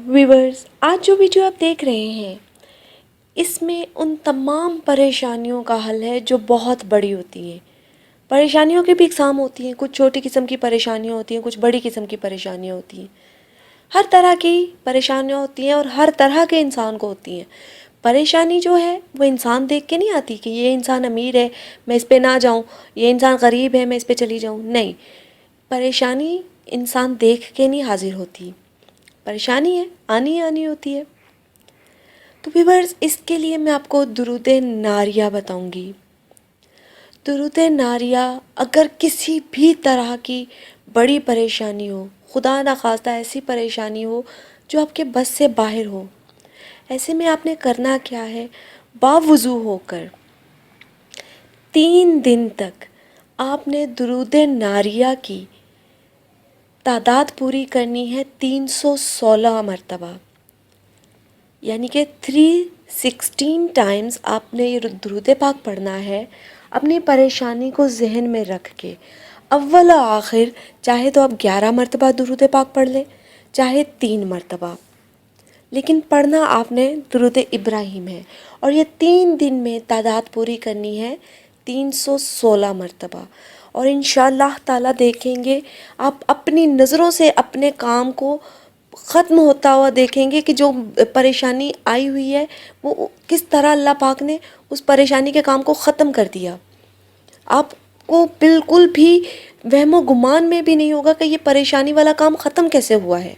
Viewers, آج جو video آپ دیکھ رہے ہیں اس میں ان تمام پریشانیوں کا حل ہے جو بہت بڑی ہوتی ہیں۔ پریشانیوں کی بھی اقسام ہوتی ہیں، کچھ چھوٹی قسم کی پریشانیاں ہوتی ہیں، کچھ بڑی قسم کی پریشانیاں ہوتی ہیں۔ ہر طرح کی پریشانیاں ہوتی ہیں اور ہر طرح کے انسان کو ہوتی ہیں۔ پریشانی جو ہے وہ انسان دیکھ کے نہیں آتی کہ یہ انسان امیر ہے میں اس پہ نہ جاؤں، یہ انسان غریب ہے میں اس پہ چلی جاؤں، نہیں۔ پریشانی انسان دیکھ کے نہیں حاضر ہوتی، پریشانی ہے آنی ہوتی ہے۔ تو ویورز، اس کے لیے میں آپ کو درود ناریہ بتاؤں گی۔ درود ناریہ اگر کسی بھی طرح کی بڑی پریشانی ہو، خدا نخواستہ ایسی پریشانی ہو جو آپ کے بس سے باہر ہو، ایسے میں آپ نے کرنا کیا ہے، باوضو ہو کر 3 دن تک آپ نے درود ناریہ کی تعداد پوری کرنی ہے 316 مرتبہ، یعنی کہ 316 ٹائمز آپ نے یہ درود پاک پڑھنا ہے اپنی پریشانی کو ذہن میں رکھ کے۔ اول و آخر چاہے تو آپ 11 مرتبہ درود پاک پڑھ لیں، چاہے 3 مرتبہ، لیکن پڑھنا آپ نے درود ابراہیم ہے، اور یہ 3 دن میں تعداد پوری کرنی ہے 316 مرتبہ۔ اور انشاءاللہ تعالیٰ دیکھیں گے، آپ اپنی نظروں سے اپنے کام کو ختم ہوتا ہوا دیکھیں گے کہ جو پریشانی آئی ہوئی ہے وہ کس طرح اللہ پاک نے اس پریشانی کے کام کو ختم کر دیا۔ آپ کو بالکل بھی وہم و گمان میں بھی نہیں ہوگا کہ یہ پریشانی والا کام ختم کیسے ہوا ہے۔